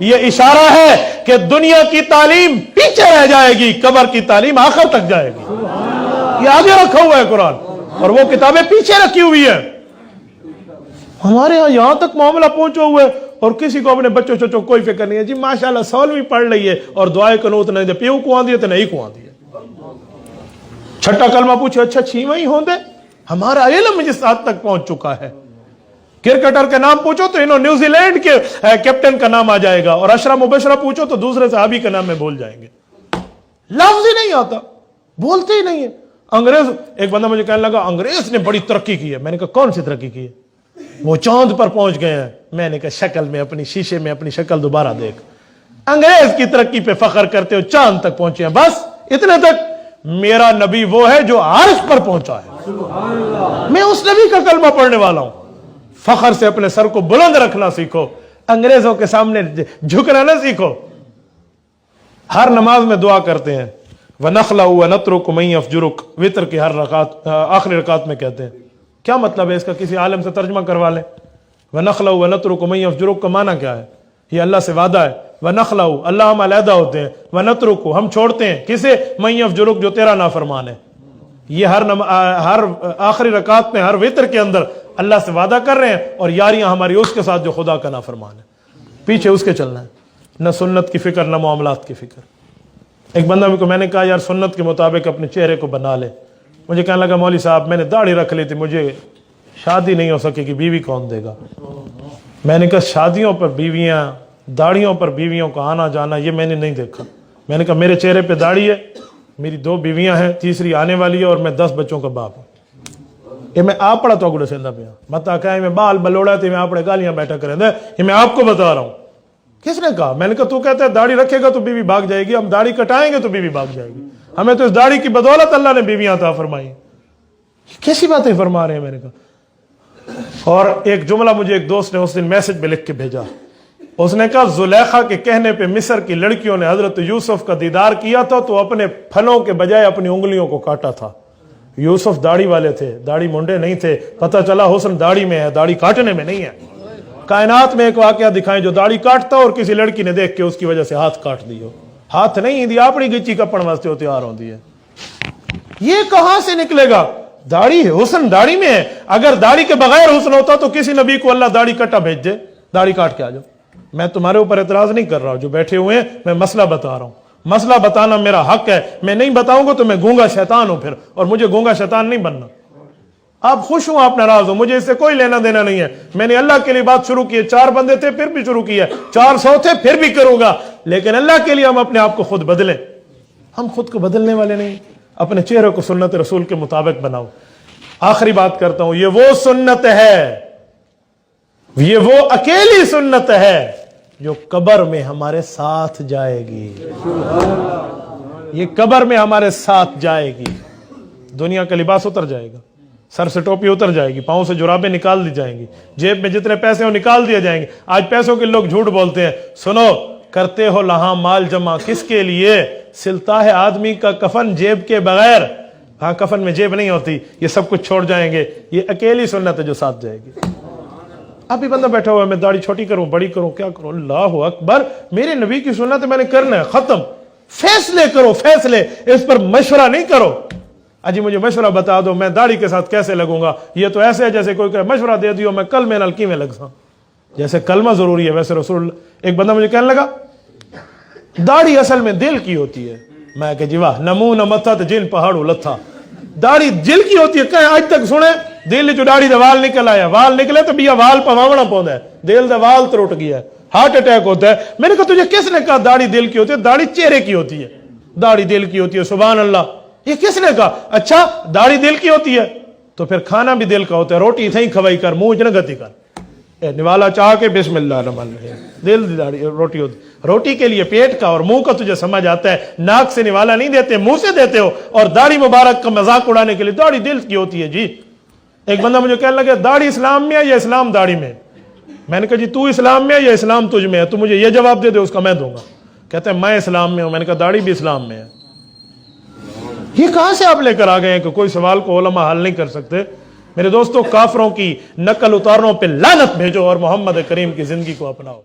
یہ اشارہ ہے کہ دنیا کی تعلیم پیچھے رہ جائے گی, قبر کی تعلیم آخر تک جائے گی. یہ آگے رکھا ہوا ہے قرآن اور وہ کتابیں پیچھے رکھی ہوئی ہیں. ہمارے ہاں یہاں تک معاملہ پہنچا ہوا ہے اور کسی کو اپنے بچوں چچوں کوئی فکر نہیں ہے. جی ماشاءاللہ 16ویں پڑھ رہی ہے اور دعائے قنوت نہیں دے پیو کو آندی ہے تو نہیں کو آندی ہے. چھٹا کلمہ پوچھے اچھا 6واں ہی ہوندے. ہمارا علم جس حد تک پہنچ چکا ہے. کرکٹر کا نام پوچھو تو انہوں نیوزی لینڈ کے کیپٹن کا نام آ جائے گا, اور اشرا مبشرہ پوچھو تو دوسرے صحابی کا نام میں بھول جائیں گے. لفظ ہی نہیں آتا, بولتے ہی نہیں ہے. انگریز, ایک بندہ مجھے کہنے لگا انگریز نے بڑی ترقی کی ہے. میں نے کہا کون سی ترقی کی ہے؟ وہ چاند پر پہنچ گئے ہیں. میں نے کہا شکل میں اپنی شیشے میں اپنی شکل دوبارہ دیکھ. انگریز کی ترقی پہ فخر کرتے ہو, چاند تک پہنچے ہیں بس اتنے تک. میرا نبی وہ ہے جو عرش پر پہنچا ہے. میں اس نبی کا کلمہ پڑھنے والا ہوں. فخر سے اپنے سر کو بلند رکھنا سیکھو, انگریزوں کے سامنے جھکنا نہ سیکھو. ہر نماز میں دعا کرتے ہیں وَنَخْلَعُ وَنَتْرُكُ مَن يَفْجُرُكَ, وتر کی ہر رکعت آخری رکعت میں کہتے ہیں. کیا مطلب ہے اس کا؟ کسی عالم سے ترجمہ کروا لیں. وَنَخْلَعُ وَنَتْرُكُ مَن يَفْجُرُكَ کا معنی کیا ہے؟ یہ اللہ سے وعدہ ہے. وَنَخْلَعُ اللہ ہم علیحدہ ہوتے ہیں, وَنَتْرُكُ ہم چھوڑتے ہیں. کسے؟ مَن يَفْجُرُكَ جو تیرا نافرمان ہے. یہ ہر آخری رکعت میں ہر وتر کے اندر اللہ سے وعدہ کر رہے ہیں اور یاریاں ہماری اس کے ساتھ جو خدا کا نافرمان ہے. پیچھے اس کے چلنا ہے, نہ سنت کی فکر نہ معاملات کی فکر. ایک بندہ کو میں نے کہا یار سنت کے مطابق اپنے چہرے کو بنا لے. مجھے کہنے لگا مولوی صاحب میں نے داڑھی رکھ لی تھی, مجھے شادی نہیں ہو سکے گی, بیوی کون دے گا؟ میں نے کہا شادیوں پر بیویاں, داڑھیوں پر بیویوں کا آنا جانا یہ میں نے نہیں دیکھا. میں نے کہا میرے چہرے پہ داڑھی ہے, میری 2 بیویاں ہیں, تیسری آنے والی ہے اور میں 10 بچوں کا باپ ہوں. یہ میں آپ پڑا تو گڑے سندا پیا متا کہ میں بال بلوڑا تھے, میں آپ گالیاں بیٹھا کریں دے. یہ میں آپ کو بتا رہا ہوں. کس نے کہا؟ میں نے کہا تو کہتا ہے داڑھی رکھے گا تو بیوی بھاگ جائے گی, ہم داڑھی کٹائیں گے تو بیوی بھاگ جائے گی. ہمیں تو اس داڑھی کی بدولت اللہ نے بیویاں عطا فرمائی. کیسی باتیں فرما رہے ہیں؟ میں نے کہا. اور ایک جملہ مجھے ایک دوست نے اس دن میسج پہ لکھ کے بھیجا. اس نے کہا زلیخا کے کہنے پہ مصر کی لڑکیوں نے حضرت یوسف کا دیدار کیا تھا تو اپنے پھلوں کے بجائے اپنی انگلیوں کو کاٹا تھا. یوسف داڑھی والے تھے, داڑھی منڈے نہیں تھے. پتہ چلا حسن داڑھی میں ہے, داڑھی کاٹنے میں نہیں ہے. کائنات میں ایک واقعہ دکھائیں جو داڑھی کاٹتا اور کسی لڑکی نے دیکھ کے اس کی وجہ سے ہاتھ کاٹ دی ہو. ہاتھ نہیں دی اپنی گچی کپڑ واسطے ہو تیار ہوتی ہے. یہ کہاں سے نکلے گا؟ داڑھی حسن داڑھی میں ہے. اگر داڑھی کے بغیر حسن ہوتا تو کسی نبی کو اللہ داڑھی کٹا بھیج دے, داڑھی کاٹ کے آ جاؤ. میں تمہارے اوپر اعتراض نہیں کر رہا ہوں, جو بیٹھے ہوئے ہیں میں مسئلہ بتا رہا ہوں. مسئلہ بتانا میرا حق ہے. میں نہیں بتاؤں گا تو میں گونگا شیطان ہوں پھر, اور مجھے گونگا شیطان نہیں بننا. آپ خوش ہوں آپ ناراض ہوں, مجھے اس سے کوئی لینا دینا نہیں ہے. میں نے اللہ کے لیے بات شروع کی ہے, 4 بندے تھے پھر بھی شروع کی ہے, 400 تھے پھر بھی کروں گا. لیکن اللہ کے لیے ہم اپنے آپ کو خود بدلیں. ہم خود کو بدلنے والے نہیں. اپنے چہرے کو سنت رسول کے مطابق بناؤ. آخری بات کرتا ہوں, یہ وہ سنت ہے, یہ وہ اکیلی سنت ہے جو قبر میں ہمارے ساتھ جائے گی. یہ قبر میں ہمارے ساتھ جائے گی. دنیا کا لباس اتر جائے گا, سر سے ٹوپی اتر جائے گی, پاؤں سے جرابیں نکال دی جائیں گی, جیب میں جتنے پیسے ہو نکال دیے جائیں گے. آج پیسوں کے لوگ جھوٹ بولتے ہیں. سنو, کرتے ہو لہاں مال جمع کس کے لیے؟ سلتا ہے آدمی کا کفن جیب کے بغیر. ہاں کفن میں جیب نہیں ہوتی, یہ سب کچھ چھوڑ جائیں گے. یہ اکیلی سنت ہے جو ساتھ جائے گی. ابھی بندہ بیٹھا ہوا ہے, میں داڑھی چھوٹی کروں بڑی کروں کیا کروں؟ اللہ اکبر, میرے نبی کی سنت ہے, میں نے کرنا ہے, ختم. فیصلے کرو, فیصلے, اس پر مشورہ نہیں کرو. اجی مجھے مشورہ بتا دو میں داڑھی کے ساتھ کیسے لگوں گا. یہ تو ایسے ہے جیسے کوئی کہ مشورہ دے دیو میں کل میں نلکی میں لگ سا. جیسے کلمہ ضروری ہے ویسے رسول. ایک بندہ مجھے کہنے لگا داڑھی اصل میں دل کی ہوتی ہے. میں کہ جی واہ, نمو نہ متھا تو جن پہاڑوں لتھا. داڑھی دل کی ہوتی ہے. کہ آج تک سنے دل جو داڑھی دے وال نکل آیا, وال نکلے تو بیا وال پواونا پوندا ہے, دل دے وال ٹوٹ گیا ہے, ہارٹ اٹیک ہوتا ہے. میں نے کہا تجھے کس نے کہا داڑھی دل کی ہوتی ہے؟ داڑھی چہرے کی ہوتی ہے, داڑھی دل کی ہوتی ہے. سبحان اللہ, یہ کس نے کہا؟ اچھا داڑھی دل کی ہوتی ہے تو پھر کھانا بھی دل کا ہوتا ہے. روٹی تھیں کھوائی کر, منہ نہ گتی کر, نوالا چاہ کے بسم اللہ الرحمن الرحیم. دل دی داڑھی روٹی ہوتی. روٹی کے لیے پیٹ کا اور منہ کا تجھے سمجھ آتا ہے. ناک سے نوالا نہیں دیتے, منہ سے دیتے ہو. اور داڑھی مبارک کا مذاق اڑانے کے لیے داڑھی دل کی ہوتی ہے. جی ایک بندہ مجھے کہنے لگا داڑھی اسلام میں ہے یا اسلام داڑھی میں؟ میں نے کہا جی تو اسلام میں ہے یا اسلام تجھ میں ہے؟ تو مجھے یہ جواب دے دے, اس کا میں دوں گا. کہتے ہیں میں اسلام میں ہوں. میں نے کہا داڑھی بھی اسلام میں ہے. یہ کہاں سے آپ لے کر آ گئے ہیں کہ کوئی سوال کو علماء حل نہیں کر سکتے؟ میرے دوستوں، کافروں کی نقل اتاروں پہ لعنت بھیجو اور محمد کریم کی زندگی کو اپناؤ.